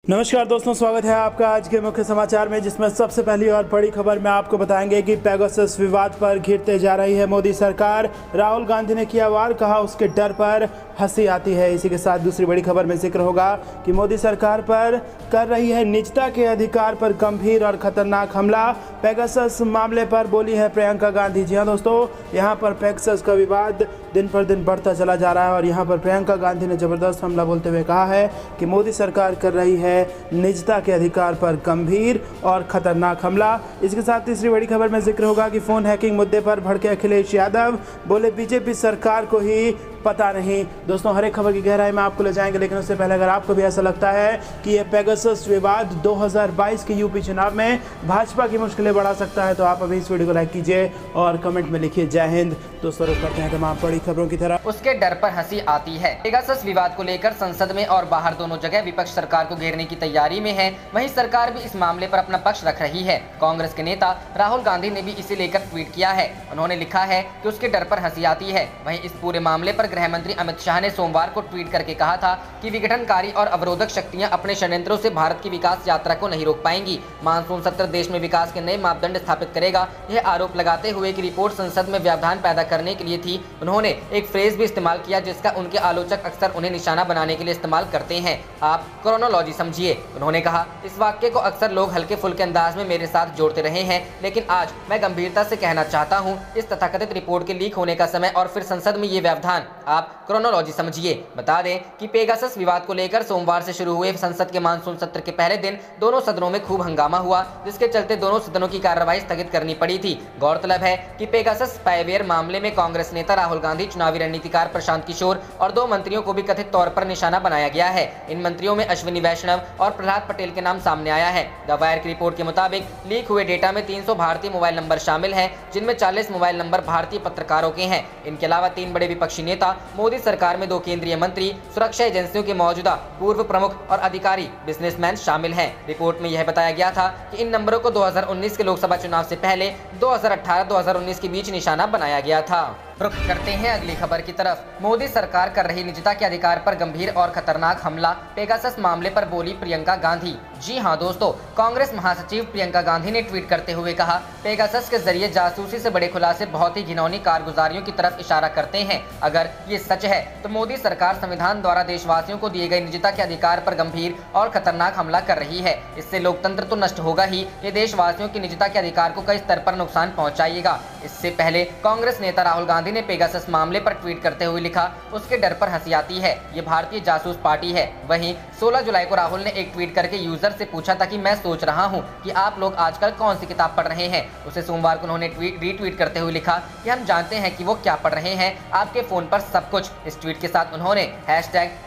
नमस्कार दोस्तों, स्वागत है आपका आज के मुख्य समाचार में, जिसमें सबसे पहली और बड़ी खबर में आपको बताएंगे कि पेगासस विवाद पर घिरते जा रही है मोदी सरकार। राहुल गांधी ने किया वार, कहा उसके डर पर हंसी आती है। इसी के साथ दूसरी बड़ी खबर में जिक्र होगा कि मोदी सरकार पर कर रही है निजता के अधिकार पर गंभीर और खतरनाक हमला। पेगासस मामले पर बोली है प्रियंका गांधी। जी हाँ दोस्तों, यहाँ पर पेगासस का विवाद दिन पर दिन बढ़ता चला जा रहा है और यहाँ पर प्रियंका गांधी ने जबरदस्त हमला बोलते हुए कहा है कि मोदी सरकार कर रही है निजता के अधिकार पर गंभीर और खतरनाक हमला। इसके साथ तीसरी बड़ी खबर में जिक्र होगा कि फोन हैकिंग मुद्दे पर भड़के अखिलेश यादव, बोले बीजेपी सरकार को ही पता नहीं। दोस्तों, हर एक खबर की गहराई में आपको ले जाएंगे, लेकिन उससे पहले अगर आपको भी ऐसा लगता है कि ये पेगासस विवाद 2022 के यूपी चुनाव में भाजपा की मुश्किलें बढ़ा सकता है, तो आप अभी इस वीडियो को लाइक कीजिए और कमेंट में लिखिए जय हिंद। दोस्तों, रुक करते हैं तमाम बड़ी खबरों की तरफ। उसके डर पर हंसी आती है। पेगासस विवाद को लेकर संसद में और बाहर दोनों जगह विपक्ष सरकार को घेरने की तैयारी में है। वहीं सरकार भी इस मामले पर अपना पक्ष रख रही है। कांग्रेस के नेता राहुल गांधी ने भी इसे लेकर ट्वीट किया है। उन्होंने लिखा है कि उसके डर पर हंसी आती है। वहीं इस पूरे मामले पर गृह मंत्री अमित शाह ने सोमवार को ट्वीट करके कहा था कि विघटनकारी और अवरोधक शक्तियां अपने षड्यंत्रों से भारत की विकास यात्रा को नहीं रोक पाएंगी। मानसून सत्र देश में विकास के नए मापदंड स्थापित करेगा। यह आरोप लगाते हुए कि रिपोर्ट संसद में व्यवधान पैदा करने के लिए थी, उन्होंने एक फ्रेज भी इस्तेमाल किया जिसका उनके आलोचक अक्सर उन्हें निशाना बनाने के लिए इस्तेमाल करते हैं। आप क्रोनोलॉजी समझिए। उन्होंने कहा, इस वाक्य को अक्सर लोग हल्के फुल्के अंदाज में मेरे साथ जोड़ते रहे हैं, लेकिन आज मैं गंभीरता से कहना चाहता हूं, इस तथाकथित रिपोर्ट के लीक होने का समय और फिर संसद में ये व्यवधान, आप क्रोनोलॉजी समझिए। बता दें कि पेगासस विवाद को लेकर सोमवार से शुरू हुए संसद के मानसून सत्र के पहले दिन दोनों सदनों में खूब हंगामा हुआ, जिसके चलते दोनों सदनों की कार्यवाही स्थगित करनी पड़ी थी। गौरतलब है कि पेगासस स्पाईवेयर मामले में कांग्रेस नेता राहुल गांधी, चुनावी रणनीतिकार प्रशांत किशोर और 2 मंत्रियों को भी कथित तौर पर निशाना बनाया गया है। इन मंत्रियों में अश्विनी वैष्णव और प्रहलाद पटेल के नाम सामने आया है। द वायर की रिपोर्ट के मुताबिक लीक हुए डेटा में 300 भारतीय मोबाइल नंबर शामिल हैं, जिनमें 40 मोबाइल नंबर भारतीय पत्रकारों के हैं। इनके अलावा 3 बड़े विपक्षी नेता, मोदी सरकार में 2 केंद्रीय मंत्री, सुरक्षा एजेंसियों के मौजूदा पूर्व प्रमुख और अधिकारी, बिजनेसमैन शामिल हैं। रिपोर्ट में यह बताया गया था कि इन नंबरों को 2019 के लोकसभा चुनाव से पहले 2018-2019 के बीच निशाना बनाया गया था। रुख करते हैं अगली खबर की तरफ। मोदी सरकार कर रही निजता के अधिकार पर गंभीर और खतरनाक हमला। पेगासस मामले पर बोली प्रियंका गांधी। जी हां दोस्तों, कांग्रेस महासचिव प्रियंका गांधी ने ट्वीट करते हुए कहा, पेगासस के जरिए जासूसी से बड़े खुलासे बहुत ही घिनौनी कारगुजारियों की तरफ इशारा करते हैं। अगर ये सच है तो मोदी सरकार संविधान द्वारा देशवासियों को दिए गए निजता के अधिकार पर गंभीर और खतरनाक हमला कर रही है। इससे लोकतंत्र तो नष्ट होगा ही, ये देशवासियों की निजता के अधिकार को कई स्तर पर नुकसान पहुंचाएगा। इससे पहले कांग्रेस नेता राहुल गांधी ने पेगासस मामले पर ट्वीट करते हुए लिखा, उसके डर पर हंसी आती है, ये भारतीय जासूस पार्टी है। वहीं 16 जुलाई को राहुल ने एक ट्वीट करके यूजर से पूछा था कि मैं सोच रहा हूं कि आप लोग आजकल कौन सी किताब पढ़ रहे हैं। उसे सोमवार को उन्होंने रीट्वीट करते हुए लिखा कि हम जानते हैं कि वो क्या पढ़ रहे हैं, आपके फोन पर सब कुछ। इस ट्वीट के साथ उन्होंने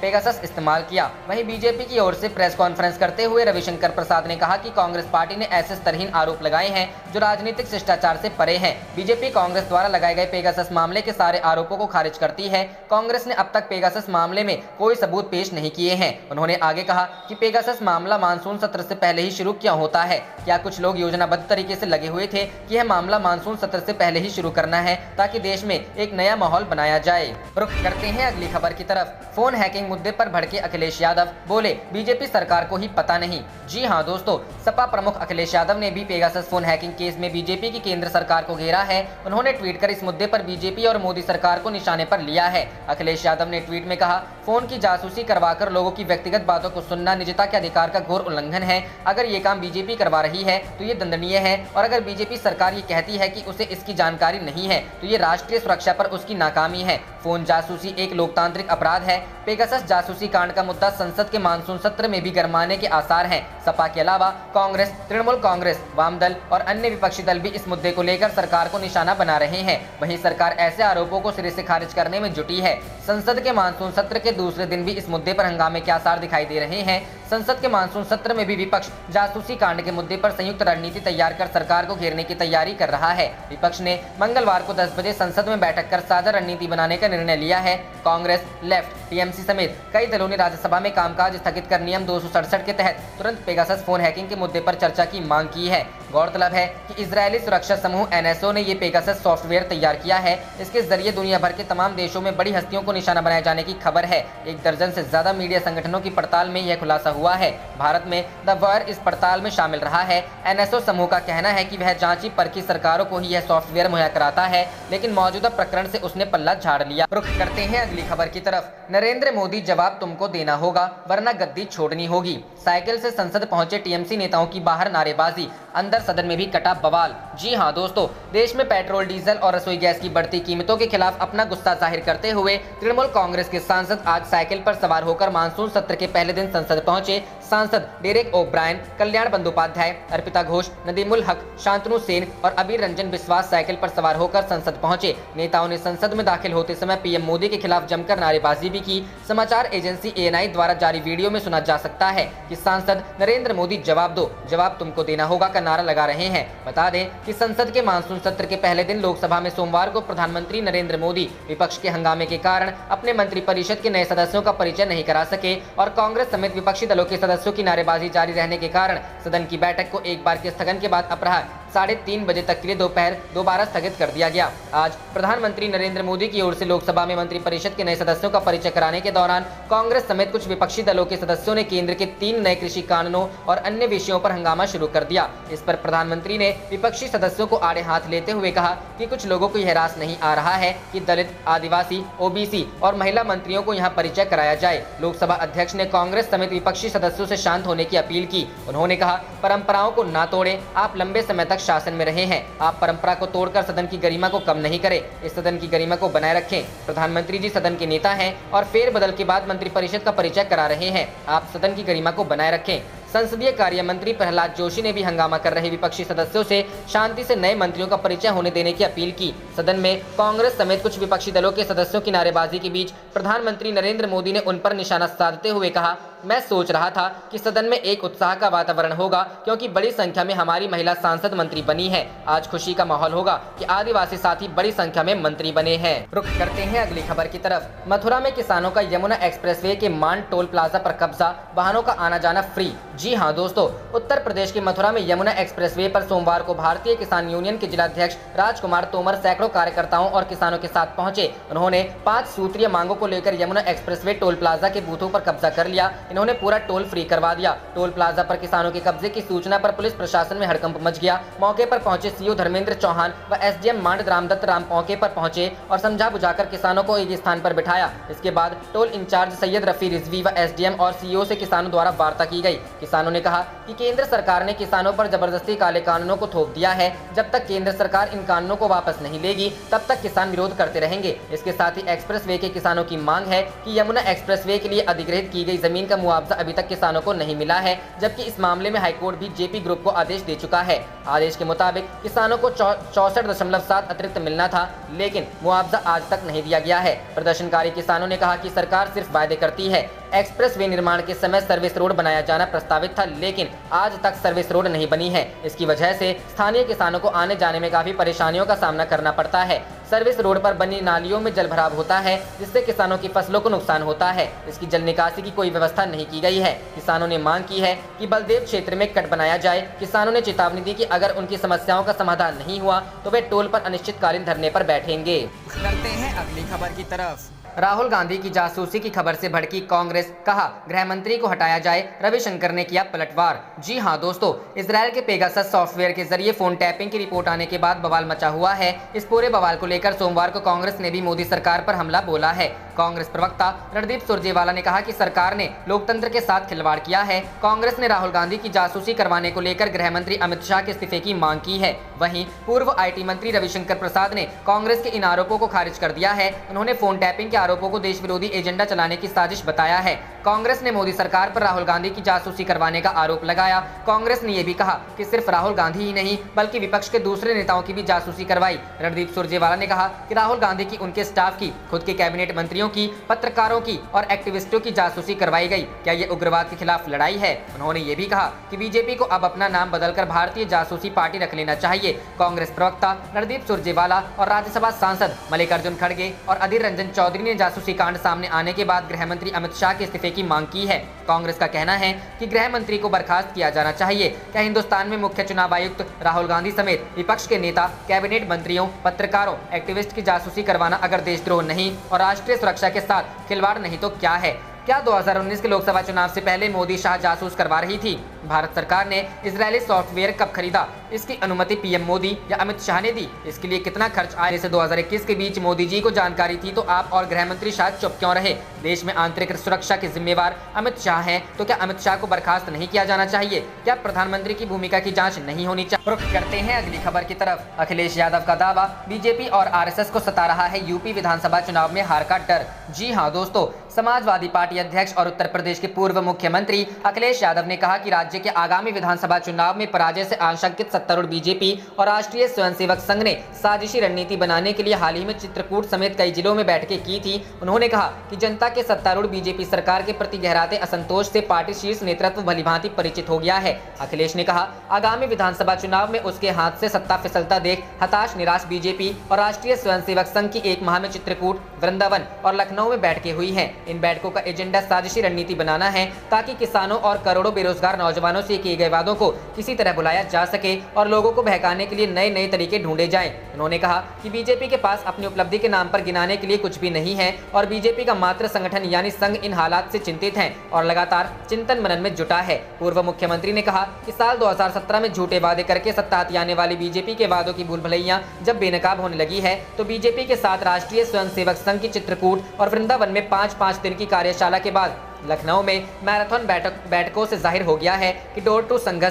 #पेगासस इस्तेमाल किया। वहीं बीजेपी की ओर से प्रेस कॉन्फ्रेंस करते हुए रविशंकर प्रसाद ने कहा कि कांग्रेस पार्टी ने ऐसे स्तरहीन आरोप लगाए हैं जो राजनीतिक शिष्टाचार से परे हैं। बीजेपी कांग्रेस द्वारा लगाए गए पेगासस मामले के सारे आरोपों को खारिज करती है। कांग्रेस ने अब तक पेगासस मामले में कोई सबूत पेश नहीं किए हैं। उन्होंने आगे कहा कि पेगासस मामला मानसून सत्र से पहले ही शुरू क्यों होता है? क्या कुछ लोग योजनाबद्ध तरीके से लगे हुए थे कि यह मामला मानसून सत्र से पहले ही शुरू करना है ताकि देश में एक नया माहौल बनाया जाए। रुख करते हैं अगली खबर की तरफ। फोन हैकिंग मुद्दे पर भड़के अखिलेश यादव, बोले बीजेपी सरकार को ही पता नहीं। जी हाँ दोस्तों, सपा प्रमुख अखिलेश यादव ने भी पेगासस फोन हैकिंग केस में बीजेपी की केंद्र सरकार को घेरा है। उन्होंने ट्वीट कर इस मुद्दे पर बीजेपी और मोदी सरकार को निशाने पर लिया है। अखिलेश यादव ने ट्वीट में कहा, फोन की जासूसी करवाकर लोगों की व्यक्तिगत बातों को सुनना निजता के अधिकार का घोर उल्लंघन है। अगर ये काम बीजेपी करवा रही है तो ये दंडनीय है, और अगर बीजेपी सरकार ये कहती है कि उसे इसकी जानकारी नहीं है तो ये राष्ट्रीय सुरक्षा पर उसकी नाकामी है। फोन जासूसी एक लोकतांत्रिक अपराध है। पेगासस जासूसी कांड का मुद्दा संसद के मानसून सत्र में भी गरमाने के आसार हैं। सपा के अलावा कांग्रेस, तृणमूल कांग्रेस, वामदल और अन्य विपक्षी दल भी इस मुद्दे को लेकर सरकार को निशाना बना रहे हैं। वहीं सरकार ऐसे आरोपों को सिरे से खारिज करने में जुटी है। संसद के मानसून सत्र के दूसरे दिन भी इस मुद्दे पर हंगामे के आसार दिखाई दे रहे हैं। संसद के मानसून सत्र में भी विपक्ष जासूसी कांड के मुद्दे पर संयुक्त रणनीति तैयार कर सरकार को घेरने की तैयारी कर रहा है। विपक्ष ने मंगलवार को 10 बजे संसद में बैठक कर साझा रणनीति बनाने का निर्णय लिया है। कांग्रेस, लेफ्ट, टीएमसी समेत कई दलों ने राज्यसभा में कामकाज स्थगित कर नियम 267 के तहत तुरंत पेगासस फोन हैकिंग के मुद्दे पर चर्चा की मांग की है। गौरतलब है कि इजरायली सुरक्षा समूह NSO ने ये पेगासस सॉफ्टवेयर तैयार किया है। इसके जरिए दुनिया भर के तमाम देशों में बड़ी हस्तियों को निशाना बनाए जाने की खबर है। 1 दर्जन से ज्यादा मीडिया संगठनों की पड़ताल में यह खुलासा हुआ है। भारत में द वायर इस पड़ताल में शामिल रहा है। NSO समूह का कहना है कि वह जांची परखी सरकारों को ही यह सॉफ्टवेयर मुहैया कराता है, लेकिन मौजूदा प्रकरण से उसने पल्ला झाड़ लिया। रुख करते हैं अगली खबर की तरफ। नरेंद्र मोदी, जवाब तुमको देना होगा वरना गद्दी छोड़नी होगी। साइकिल से संसद पहुंचे टीएमसी नेताओं की बाहर नारेबाजी, अंदर सदन में भी कटा बवाल। जी हां दोस्तों, देश में पेट्रोल, डीजल और रसोई गैस की बढ़ती कीमतों के खिलाफ अपना गुस्सा जाहिर करते हुए तृणमूल कांग्रेस के सांसद आज साइकिल पर सवार होकर मानसून सत्र के पहले दिन संसद पहुंचे। सांसद डेरेक ओब्रायन, कल्याण बंदोपाध्याय, अर्पिता घोष, नदीमुल हक, शांतनु सेन और अबीर रंजन बिस्वास साइकिल पर सवार होकर संसद पहुंचे। नेताओं ने संसद में दाखिल होते समय पीएम मोदी के खिलाफ जमकर नारेबाजी भी की। समाचार एजेंसी ANI द्वारा जारी वीडियो में सुना जा सकता है कि सांसद नरेंद्र मोदी, जवाब दो, जवाब तुमको देना होगा का नारा लगा रहे हैं। बता दें कि संसद के मानसून सत्र के पहले दिन लोकसभा में सोमवार को प्रधानमंत्री नरेंद्र मोदी विपक्ष के हंगामे के कारण अपने मंत्रिपरिषद के नए सदस्यों का परिचय नहीं करा सके और कांग्रेस समेत विपक्षी दलों के सदस्यों की नारेबाजी जारी रहने के कारण सदन की बैठक को एक बार के स्थगन के बाद अपराह्न 3:30 बजे तक के लिए दोपहर दोबारा स्थगित कर दिया गया। आज प्रधानमंत्री नरेंद्र मोदी की ओर से लोकसभा में मंत्रिपरिषद के नए सदस्यों का परिचय कराने के दौरान कांग्रेस समेत कुछ विपक्षी दलों के सदस्यों ने केंद्र के 3 नए कृषि कानूनों और अन्य विषयों पर हंगामा शुरू कर दिया। इस पर प्रधानमंत्री ने विपक्षी सदस्यों को आड़े हाथ लेते हुए कहा कि कुछ लोगों को यह रास नहीं आ रहा है कि दलित, आदिवासी, OBC और महिला मंत्रियों को यहाँ परिचय कराया जाए। लोकसभा अध्यक्ष ने कांग्रेस समेत विपक्षी सदस्यों से शांत होने की अपील की। उन्होंने कहा, परंपराओं को ना तोड़ें, आप लंबे समय तक शासन में रहे हैं, आप परंपरा को तोड़कर सदन की गरिमा को कम नहीं करें, इस सदन की गरिमा को बनाए रखें। प्रधानमंत्री जी सदन के नेता हैं और फेरबदल के बाद मंत्रिपरिषद का परिचय करा रहे हैं, आप सदन की गरिमा को बनाए रखें। संसदीय कार्य मंत्री प्रहलाद जोशी ने भी हंगामा कर रहे विपक्षी सदस्यों से शांति से नए मंत्रियों का परिचय होने देने की अपील की। सदन में कांग्रेस समेत कुछ विपक्षी दलों के सदस्यों की नारेबाजी के बीच प्रधानमंत्री नरेंद्र मोदी ने उन पर निशाना साधते हुए कहा, मैं सोच रहा था कि सदन में एक उत्साह का वातावरण होगा क्योंकि बड़ी संख्या में हमारी महिला सांसद मंत्री बनी है। आज खुशी का माहौल होगा कि आदिवासी साथी बड़ी संख्या में मंत्री बने हैं। रुख करते हैं अगली खबर की तरफ। मथुरा में किसानों का यमुना एक्सप्रेसवे के मान टोल प्लाजा पर कब्जा, वाहनों का आना जाना फ्री। जी हां दोस्तों, उत्तर प्रदेश के मथुरा में यमुना एक्सप्रेसवे पर सोमवार को भारतीय किसान यूनियन के जिलाध्यक्ष राजकुमार तोमर सैकड़ों कार्यकर्ताओं और किसानों के साथ पहुंचे। उन्होंने 5 सूत्रीय मांगों को लेकर यमुना एक्सप्रेसवे टोल प्लाजा के बूथों पर कब्जा कर लिया। इन्होंने पूरा टोल फ्री करवा दिया। टोल प्लाजा पर किसानों के कब्जे की सूचना पर पुलिस प्रशासन में हड़कंप मच गया। मौके पर पहुंचे CO धर्मेंद्र चौहान व SDM मांड रामदत्त राम मौके पर पहुंचे और समझा बुझाकर किसानों को एक स्थान पर बिठाया। इसके बाद टोल इंचार्ज सैयद रफी रिजवी व SDM और CO से किसानों द्वारा वार्ता की गई। किसानों ने कहा कि केंद्र सरकार ने किसानों पर जबरदस्ती काले कानूनों को थोप दिया है। जब तक केंद्र सरकार इन कानूनों को वापस नहीं लेगी तब तक किसान विरोध करते रहेंगे। इसके साथ ही एक्सप्रेसवे के किसानों की मांग है कि यमुना एक्सप्रेसवे के लिए अधिग्रहित की गई जमीन का मुआवजा अभी तक किसानों को नहीं मिला है, जबकि इस मामले में हाईकोर्ट भी JP ग्रुप को आदेश दे चुका है। आदेश के मुताबिक किसानों को 64.7 अतिरिक्त मिलना था, लेकिन मुआवजा आज तक नहीं दिया गया है। प्रदर्शनकारी किसानों ने कहा कि सरकार सिर्फ वायदे करती है। एक्सप्रेसवे निर्माण के समय सर्विस रोड बनाया जाना प्रस्तावित था, लेकिन आज तक सर्विस रोड नहीं बनी है। इसकी वजह से स्थानीय किसानों को आने जाने में काफी परेशानियों का सामना करना पड़ता है। सर्विस रोड पर बनी नालियों में जलभराव होता है, जिससे किसानों की फसलों को नुकसान होता है। इसकी जल निकासी की कोई व्यवस्था नहीं की गई है। किसानों ने मांग की है कि बलदेव क्षेत्र में कट बनाया जाए। किसानों ने चेतावनी दी कि अगर उनकी समस्याओं का समाधान नहीं हुआ तो वे टोल पर अनिश्चितकालीन धरने पर बैठेंगे। चलते हैं अगली खबर की तरफ। राहुल गांधी की जासूसी की खबर से भड़की कांग्रेस, कहा गृह मंत्री को हटाया जाए, रविशंकर ने किया पलटवार। जी हां दोस्तों, इजरायल के पेगासस सॉफ्टवेयर के जरिए फोन टैपिंग की रिपोर्ट आने के बाद बवाल मचा हुआ है। इस पूरे बवाल को लेकर सोमवार को कांग्रेस ने भी मोदी सरकार पर हमला बोला है। कांग्रेस प्रवक्ता रणदीप सुरजेवाला ने कहा कि सरकार ने लोकतंत्र के साथ खिलवाड़ किया है। कांग्रेस ने राहुल गांधी की जासूसी करवाने को लेकर गृह मंत्री अमित शाह के इस्तीफे की मांग की है। वहीं पूर्व IT मंत्री रविशंकर प्रसाद ने कांग्रेस के इन आरोपों को खारिज कर दिया है। उन्होंने फोन टैपिंग के आरोपों को देश विरोधी एजेंडा चलाने की साजिश बताया है। कांग्रेस ने मोदी सरकार पर राहुल गांधी की जासूसी करवाने का आरोप लगाया। कांग्रेस ने यह भी कहा कि सिर्फ राहुल गांधी ही नहीं बल्कि विपक्ष के दूसरे नेताओं की भी जासूसी करवाई। रणदीप सुरजेवाला ने कहा कि राहुल गांधी की, उनके स्टाफ की, खुद के कैबिनेट मंत्रियों मंत्रियों की, पत्रकारों की और एक्टिविस्टों की जासूसी करवाई गई। क्या ये उग्रवाद के खिलाफ लड़ाई है? उन्होंने ये भी कहा कि बीजेपी को अब अपना नाम बदलकर भारतीय जासूसी पार्टी रख लेना चाहिए। कांग्रेस प्रवक्ता रणदीप सुरजेवाला और राज्यसभा सांसद मल्लिकार्जुन खड़गे और अधीर रंजन चौधरी ने जासूसी कांड सामने आने के बाद गृह मंत्री अमित शाह के इस्तीफे की मांग की है। कांग्रेस का कहना है कि गृह मंत्री को बर्खास्त किया जाना चाहिए। क्या हिंदुस्तान में मुख्य चुनाव आयुक्त राहुल गांधी समेत विपक्ष के नेता, कैबिनेट मंत्रियों, पत्रकारों, एक्टिविस्ट की जासूसी करवाना अगर देशद्रोह नहीं और राष्ट्रीय सुरक्षा के साथ खिलवाड़ नहीं तो क्या है? क्या 2019 के लोकसभा चुनाव से पहले मोदी शाह जासूस करवा रही थी? भारत सरकार ने इजरायली सॉफ्टवेयर कब खरीदा? इसकी अनुमति पीएम मोदी या अमित शाह ने दी? इसके लिए कितना खर्च आया? से 2021 के बीच मोदी जी को जानकारी थी तो आप और गृह मंत्री शाह चुप क्यों रहे? देश में आंतरिक सुरक्षा के जिम्मेवार अमित शाह हैं, तो क्या अमित शाह को बर्खास्त नहीं किया जाना चाहिए? क्या प्रधानमंत्री की भूमिका की जांच नहीं होनी चाहिए? रुख करते हैं अगली खबर की तरफ। अखिलेश यादव का दावा, बीजेपी और आरएसएस को सता रहा है यूपी विधानसभा चुनाव में हार का डर। जी हाँ दोस्तों, समाजवादी पार्टी अध्यक्ष और उत्तर प्रदेश के पूर्व मुख्यमंत्री अखिलेश यादव ने कहा कि राज्य के आगामी विधानसभा चुनाव में पराजय से आशंकित सत्तारूढ़ बीजेपी और राष्ट्रीय स्वयंसेवक संघ ने साजिशी रणनीति बनाने के लिए हाल ही में चित्रकूट समेत कई जिलों में बैठकें की थी। उन्होंने कहा कि जनता के सत्तारूढ़ बीजेपी सरकार के प्रति गहराते असंतोष से पार्टी शीर्ष नेतृत्व भलीभांति परिचित हो गया है। अखिलेश ने कहा, आगामी विधानसभा चुनाव में उसके हाथ से सत्ता फिसलता देख हताश निराश बीजेपी और राष्ट्रीय स्वयंसेवक संघ की एक माह में चित्रकूट, वृंदावन और लखनऊ में बैठकें हुई हैं। इन बैठकों का एजेंडा साजिशी रणनीति बनाना है ताकि किसानों और करोड़ों बेरोजगार नौजवानों से किए गए वादों को किसी तरह बुलाया जा सके और लोगों को बहकाने के लिए नए नए तरीके ढूंढे जाएं। उन्होंने कहा कि बीजेपी के पास अपनी उपलब्धि के नाम पर गिनाने के लिए कुछ भी नहीं है और बीजेपी का मात्र संगठन यानी संघ इन हालात से चिंतित है और लगातार चिंतन मनन में जुटा है। पूर्व मुख्यमंत्री ने कहा कि साल 2017 में झूठे वादे करके सत्ता हथियाने वाली बीजेपी के वादों की भूल भुलैया जब बेनकाब होने लगी है तो बीजेपी के साथ राष्ट्रीय स्वयंसेवक संघ की चित्रकूट और वृंदावन में 5-5 दिन की कार्यशाला के बाद लखनऊ में मैराथन बैठकों से जाहिर हो गया है कि डोर टू संघ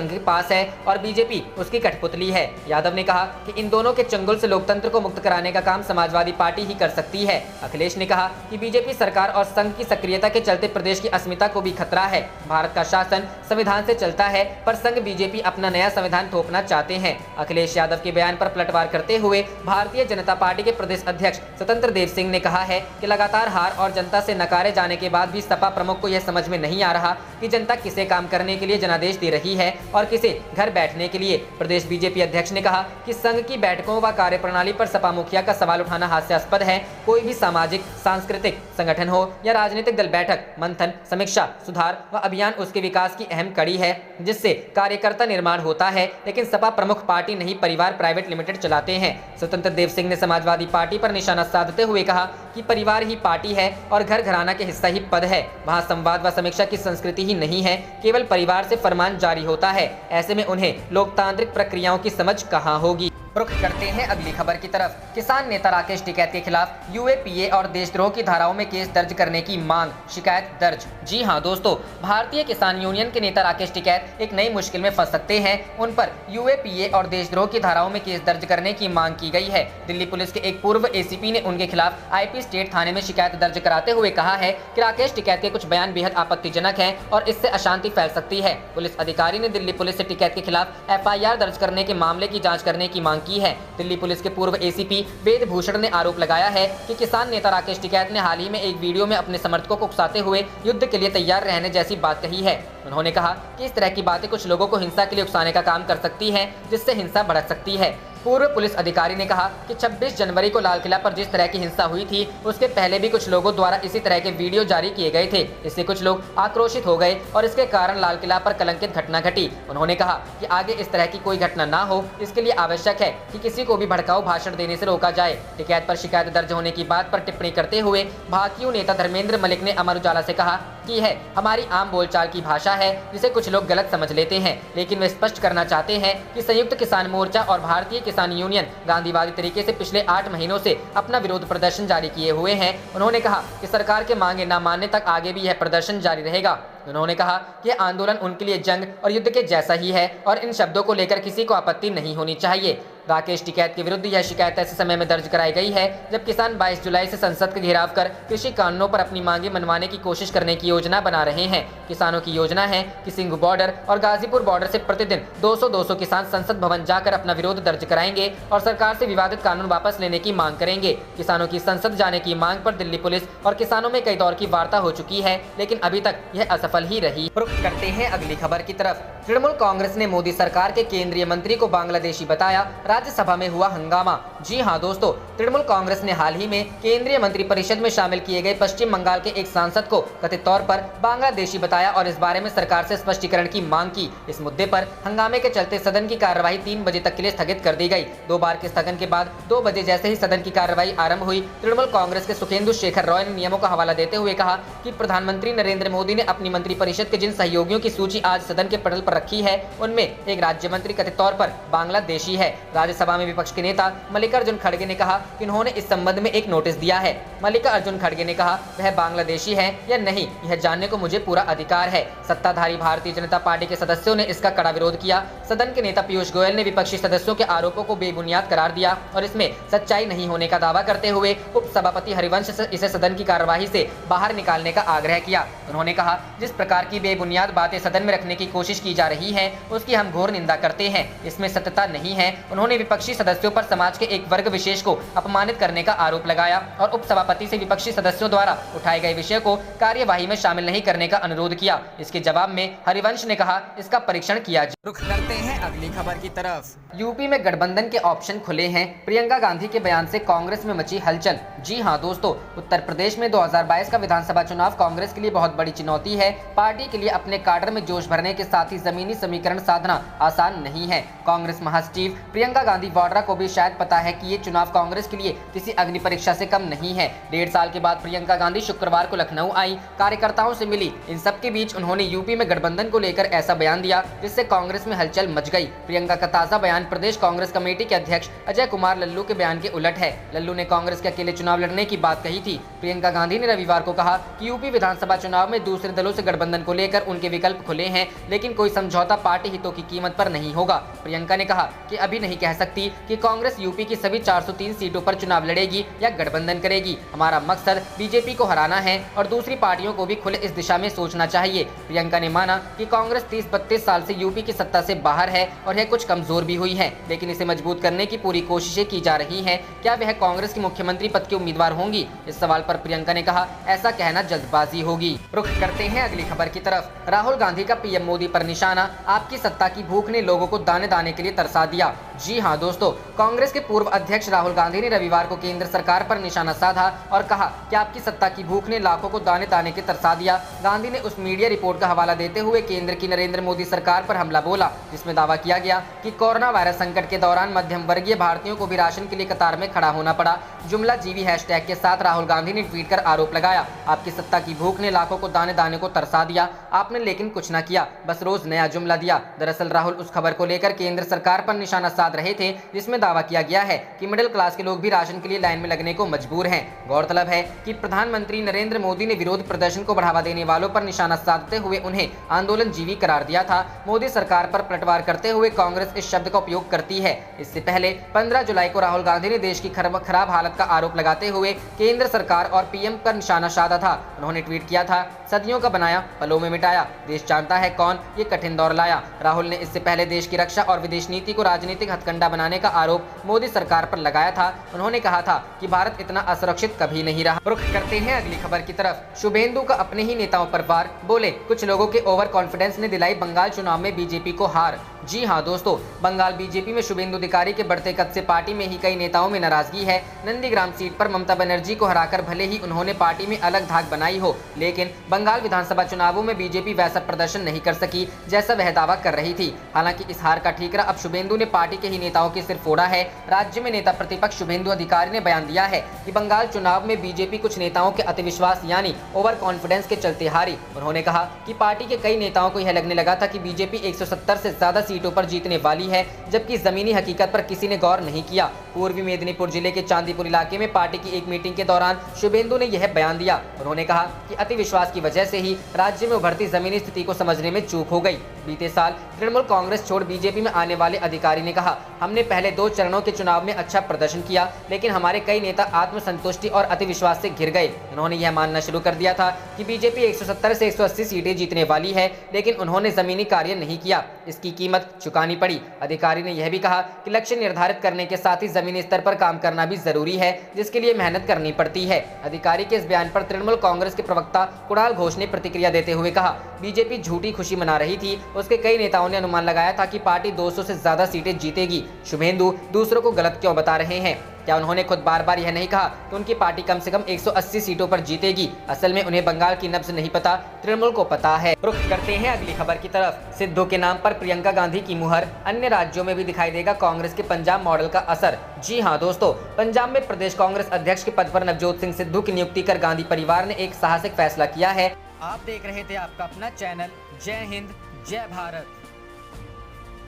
के पास है और बीजेपी उसकी कठपुतली है। यादव ने कहा कि इन दोनों के चंगुल से लोकतंत्र को मुक्त कराने का काम समाजवादी पार्टी ही कर सकती है। अखिलेश ने कहा कि बीजेपी सरकार और संघ की सक्रियता के चलते प्रदेश की अस्मिता को भी खतरा है। भारत का शासन संविधान से चलता है पर संघ बीजेपी अपना नया संविधान थोपना चाहते हैं। अखिलेश यादव के बयान पर पलटवार करते हुए भारतीय जनता पार्टी के प्रदेश अध्यक्ष स्वतंत्र देव सिंह ने कहा है कि लगातार हार और जनता से नकारे जाने के बाद भी सपा प्रमुख को यह समझ में नहीं आ रहा कि जनता किसे काम करने के लिए जनादेश दे रही है और किसे घर बैठने के लिए। प्रदेश बीजेपी अध्यक्ष ने कहा कि संघ की बैठकों व कार्यप्रणाली पर सपा मुखिया का सवाल उठाना हास्यास्पद है। कोई भी सामाजिक, सांस्कृतिक संगठन हो या राजनीतिक दल बैठक, मंथन, समीक्षा, सुधार व अभियान उसके विकास की अहम कड़ी है जिससे कार्यकर्ता निर्माण होता है, लेकिन सपा प्रमुख पार्टी नहीं परिवार प्राइवेट लिमिटेड चलाते हैं। स्वतंत्र देव सिंह ने समाजवादी पार्टी पर निशाना साधते हुए कहा कि परिवार ही पार्टी है और घर घराना के हिस्सा ही पद है। वहां संवाद व समीक्षा की संस्कृति ही नहीं है, केवल परिवार से फरमान जारी होता है। ऐसे में उन्हें लोकतांत्रिक प्रक्रियाओं की समझ कहां होगी। रुख करते हैं अगली खबर की तरफ। किसान नेता राकेश टिकैत के खिलाफ यूएपीए और देशद्रोह की धाराओं में केस दर्ज करने की मांग, शिकायत दर्ज। जी हां दोस्तों, भारतीय किसान यूनियन के नेता राकेश टिकैत एक नई मुश्किल में फंस सकते हैं। उन पर यूएपीए और देशद्रोह की धाराओं में केस दर्ज करने की मांग की गई है। दिल्ली पुलिस के एक पूर्व एसीपी ने उनके खिलाफ आईपी स्टेट थाने में शिकायत दर्ज कराते हुए कहा है कि राकेश टिकैत के कुछ बयान बेहद आपत्तिजनक हैं और इससे अशांति फैल सकती है। पुलिस अधिकारी ने दिल्ली पुलिस से टिकैत के खिलाफ एफआईआर दर्ज करने के मामले की जाँच करने की मांग की है। दिल्ली पुलिस के पूर्व एसीपी वेद भूषण ने आरोप लगाया है कि किसान नेता राकेश टिकैत ने हाल ही में एक वीडियो में अपने समर्थकों को उकसाते हुए युद्ध के लिए तैयार रहने जैसी बात कही है। उन्होंने कहा कि इस तरह की बातें कुछ लोगों को हिंसा के लिए उकसाने का काम कर सकती हैं, जिससे हिंसा भड़क सकती है। पूर्व पुलिस अधिकारी ने कहा कि 26 जनवरी को लाल किला पर जिस तरह की हिंसा हुई थी उसके पहले भी कुछ लोगों द्वारा इसी तरह के वीडियो जारी किए गए थे। इससे कुछ लोग आक्रोशित हो गए और इसके कारण लाल किला पर कलंकित घटना घटी। उन्होंने कहा कि आगे इस तरह की कोई घटना ना हो, इसके लिए आवश्यक है कि किसी को भी भड़काऊ भाषण देने से रोका जाए। टिकैत पर शिकायत दर्ज होने की बात पर टिप्पणी करते हुए भाकियू नेता धर्मेंद्र मलिक ने अमर उजाला से कहा कि यह हमारी आम बोलचाल की भाषा है जिसे कुछ लोग गलत समझ लेते हैं, लेकिन वे स्पष्ट करना चाहते हैं कि संयुक्त किसान मोर्चा और भारतीय किसान यूनियन गांधीवादी तरीके से पिछले 8 महीनों से अपना विरोध प्रदर्शन जारी किए हुए हैं। उन्होंने कहा कि सरकार के मांगे न मानने तक आगे भी यह प्रदर्शन जारी रहेगा। उन्होंने कहा कि आंदोलन उनके लिए जंग और युद्ध के जैसा ही है और इन शब्दों को लेकर किसी को आपत्ति नहीं होनी चाहिए। राकेश टिकैत के विरुद्ध यह शिकायत ऐसे समय में दर्ज कराई गई है जब किसान 22 जुलाई से संसद का घेराव कर कृषि कानूनों पर अपनी मांगे मनवाने की कोशिश करने की योजना बना रहे हैं। किसानों की योजना है कि सिंघ बॉर्डर और गाजीपुर बॉर्डर से प्रतिदिन 200 किसान संसद भवन जाकर अपना विरोध दर्ज कराएंगे और सरकार से विवादित कानून वापस लेने की मांग करेंगे। किसानों की संसद जाने की मांग पर दिल्ली पुलिस और किसानों में कई दौर की वार्ता हो चुकी है, लेकिन अभी तक यह असफल ही रही। रुख करते हैं अगली खबर की तरफ। तृणमूल कांग्रेस ने मोदी सरकार के केंद्रीय मंत्री को बांग्लादेशी बताया, राज्यसभा में हुआ हंगामा। जी हां दोस्तों, तृणमूल कांग्रेस ने हाल ही में केंद्रीय मंत्रिपरिषद में शामिल किए गए पश्चिम बंगाल के एक सांसद को कथित तौर पर बांग्लादेशी बताया और इस बारे में सरकार से स्पष्टीकरण की मांग की। इस मुद्दे पर हंगामे के चलते सदन की कार्यवाही 3 बजे तक के लिए स्थगित कर दी गई। 2 बार के स्थगन के बाद 2 बजे जैसे ही सदन की कार्यवाही आरंभ हुई, तृणमूल कांग्रेस के सुखेंदु शेखर रॉय ने नियमों का हवाला देते हुए कहा कि प्रधानमंत्री नरेंद्र मोदी ने अपनी मंत्रिपरिषद के जिन सहयोगियों की सूची आज सदन के पटल पर रखी है, उनमें एक राज्य मंत्री कथित तौर पर बांग्लादेशी है। राज्यसभा में विपक्ष के नेता मल्लिकार्जुन खड़गे ने कहा कि उन्होंने इस संबंध में एक नोटिस दिया है। मल्लिकार्जुन खड़गे ने कहा, वह बांग्लादेशी है या नहीं, यह जानने को मुझे पूरा अधिकार है। सत्ताधारी भारतीय जनता पार्टी के सदस्यों ने इसका कड़ा विरोध किया। सदन के नेता पीयूष गोयल ने विपक्षी सदस्यों के आरोपों को बेबुनियाद करार दिया और इसमें सच्चाई नहीं होने का दावा करते हुए उप सभापति हरिवंश से इसे सदन की कार्यवाही से बाहर निकालने का आग्रह किया। उन्होंने कहा, जिस प्रकार की बेबुनियाद बातें सदन में रखने की कोशिश की जा रही है, उसकी हम घोर निंदा करते हैं। इसमें सत्यता नहीं है। उन्होंने विपक्षी सदस्यों पर समाज के एक वर्ग विशेष को अपमानित करने का आरोप लगाया और उप सभापति से विपक्षी सदस्यों द्वारा उठाए गए विषय को कार्यवाही में शामिल नहीं करने का अनुरोध किया। इसके जवाब में हरिवंश ने कहा, इसका परीक्षण किया जाए। रुख करते हैं अगली खबर की तरफ। यूपी में गठबंधन के ऑप्शन खुले हैं। प्रियंका गांधी के बयान से कांग्रेस में मची हलचल। जी हां दोस्तों, उत्तर प्रदेश में 2022 का विधानसभा चुनाव कांग्रेस के लिए बहुत बड़ी चुनौती है। पार्टी के लिए अपने काडर में जोश भरने के साथ ही जमीनी समीकरण साधना आसान नहीं है। कांग्रेस महासचिव प्रियंका गांधी वाड्रा को भी शायद पता है कि ये चुनाव कांग्रेस के लिए किसी अग्नि परीक्षा से कम नहीं है। 1.5 साल के बाद प्रियंका गांधी शुक्रवार को लखनऊ आई, कार्यकर्ताओं से मिली। इन सब के बीच उन्होंने यूपी में गठबंधन को लेकर ऐसा बयान दिया जिससे कांग्रेस में हलचल मच गई। प्रियंका का ताजा बयान प्रदेश कांग्रेस कमेटी के अध्यक्ष अजय कुमार लल्लू के बयान के उलट है। लल्लू ने कांग्रेस के अकेले चुनाव लड़ने की बात कही थी। प्रियंका गांधी ने रविवार को कहा कि यूपी विधानसभा चुनाव में दूसरे दलों से गठबंधन को लेकर उनके विकल्प खुले हैं, लेकिन कोई समझौता पार्टी हितों की कीमत पर नहीं होगा। प्रियंका ने कहा कि अभी नहीं कह सकती कि कांग्रेस यूपी की सभी 403 सीटों पर चुनाव लड़ेगी या गठबंधन करेगी। हमारा मकसद बीजेपी को हराना है और दूसरी पार्टियों को भी खुले इस दिशा में सोचना चाहिए। प्रियंका ने माना कि कांग्रेस 30-32 साल से यूपी की सत्ता से बाहर है और यह कुछ कमजोर भी हुई है, लेकिन इसे मजबूत करने की पूरी कोशिशें की जा रही हैं। क्या वह कांग्रेस की मुख्यमंत्री पद की उम्मीदवार होंगी? इस सवाल पर प्रियंका ने कहा, ऐसा कहना जल्दबाजी होगी। रुख करते हैं अगली खबर की तरफ। राहुल गांधी का पीएम मोदी पर निशाना। आपकी सत्ता की भूख ने लोगों को दाने दाने के लिए तरसा दिया। जी हां दोस्तों, कांग्रेस के पूर्व अध्यक्ष राहुल गांधी ने रविवार को केंद्र सरकार पर निशाना साधा और कहा कि आपकी सत्ता की भूख ने लाखों को दाने दाने के तरसा दिया। गांधी ने उस मीडिया रिपोर्ट का हवाला देते हुए केंद्र की नरेंद्र मोदी सरकार पर हमला बोला, जिसमें दावा किया गया कि कोरोना वायरस संकट के दौरान मध्यम वर्गीय भारतीयों को भी राशन के लिए कतार में खड़ा होना पड़ा। जुमला जीवी हैशटैग के साथ राहुल गांधी ने ट्वीट कर आरोप लगाया, आपकी सत्ता की भूख ने लाखों को दाने दाने को तरसा दिया। आपने लेकिन कुछ न किया, बस रोज नया जुमला दिया। दरअसल राहुल उस खबर को लेकर केंद्र सरकार पर निशाना साध रहे थे जिसमें दावा किया गया है कि मिडिल क्लास के लोग भी राशन के लिए लाइन में लगने को मजबूर हैं। गौरतलब है कि प्रधानमंत्री नरेंद्र मोदी ने विरोध प्रदर्शन को बढ़ावा देने वालों पर निशाना साधते हुए उन्हें आंदोलन जीवी करार दिया था। मोदी सरकार पर पलटवार करते हुए कांग्रेस इस शब्द का उपयोग करती है। इससे पहले 15 जुलाई को राहुल गांधी ने देश की खराब हालत का आरोप लगाते हुए केंद्र सरकार और पीएम पर निशाना साधा था। उन्होंने ट्वीट किया था, सदियों का बनाया पलों में मिटाया, देश जानता है कौन ये कठिन दौर लाया। राहुल ने इससे पहले देश की रक्षा और विदेश नीति को राजनीतिक हथकंडा बनाने का आरोप मोदी सरकार पर लगाया था। उन्होंने कहा था कि भारत इतना असुरक्षित कभी नहीं रहा। रुख करते हैं अगली खबर की तरफ। शुभेंदु का अपने ही नेताओं पर वार, बोले कुछ लोगों के ओवर कॉन्फिडेंस ने दिलाई बंगाल चुनाव में बीजेपी को हार। जी हां दोस्तों, बंगाल बीजेपी में शुभेंदु अधिकारी के बढ़ते कद से पार्टी में ही कई नेताओं में नाराजगी है। नंदीग्राम सीट पर ममता बनर्जी को हराकर भले ही उन्होंने पार्टी में अलग धाक बनाई हो, लेकिन बंगाल विधानसभा चुनावों में बीजेपी वैसा प्रदर्शन नहीं कर सकी जैसा वह दावा कर रही थी। हालांकि इस हार का ठीकरा अब शुभेंदु ने पार्टी के ही नेताओं के सिर फोड़ा है। राज्य में नेता प्रतिपक्ष शुभेंदु अधिकारी ने बयान दिया है कि बंगाल चुनाव में बीजेपी कुछ नेताओं के अतिविश्वास यानी ओवर कॉन्फिडेंस के चलते हारी। उन्होंने कहा कि पार्टी के कई नेताओं को यह लगने लगा था कि बीजेपी 170 से ज्यादा सीटों पर जीतने वाली है, जबकि जमीनी हकीकत पर किसी ने गौर नहीं किया। पूर्वी मेदिनीपुर जिले के चांदीपुर इलाके में पार्टी की एक मीटिंग के दौरान शुभेंदु ने यह बयान दिया। उन्होंने कहा कि अति विश्वास की वजह से ही राज्य में उभरती जमीनी स्थिति को समझने में चूक हो गई। बीते साल तृणमूल कांग्रेस छोड़ बीजेपी में आने वाले अधिकारी ने कहा, हमने पहले 2 चरणों के चुनाव में अच्छा प्रदर्शन किया, लेकिन हमारे कई नेता आत्मसंतुष्टि और अतिविश्वास से घिर गए। उन्होंने यह मानना शुरू कर दिया था कि बीजेपी 170 से 180 सीटें जीतने वाली है, लेकिन उन्होंने जमीनी कार्य नहीं किया, इसकी कीमत चुकानी पड़ी। अधिकारी ने यह भी कहा कि लक्ष्य निर्धारित करने के साथ ही जमीनी स्तर पर काम करना भी जरूरी है, जिसके लिए मेहनत करनी पड़ती है। अधिकारी के इस बयान पर तृणमूल कांग्रेस के प्रवक्ता कुणाल घोष ने प्रतिक्रिया देते हुए कहा, बीजेपी झूठी खुशी मना रही थी। उसके कई नेताओं ने अनुमान लगाया था कि पार्टी 200 से ज्यादा सीटें जीतेगी। शुभेंदु दूसरों को गलत क्यों बता रहे हैं? क्या उन्होंने खुद बार बार यह नहीं कहा कि उनकी पार्टी कम से कम 180 सीटों पर जीतेगी? असल में उन्हें बंगाल की नब्ज नहीं पता, तृणमूल को पता है। रुख करते हैं अगली खबर की तरफ। सिद्धू के नाम पर प्रियंका गांधी की मुहर, अन्य राज्यों में भी दिखाई देगा कांग्रेस के पंजाब मॉडल का असर। जी हां दोस्तों, पंजाब में प्रदेश कांग्रेस अध्यक्ष के पद पर नवजोत सिंह सिद्धू की नियुक्ति कर गांधी परिवार ने एक साहसिक फैसला किया है। आप देख रहे थे आपका अपना चैनल जय हिंद जय भारत।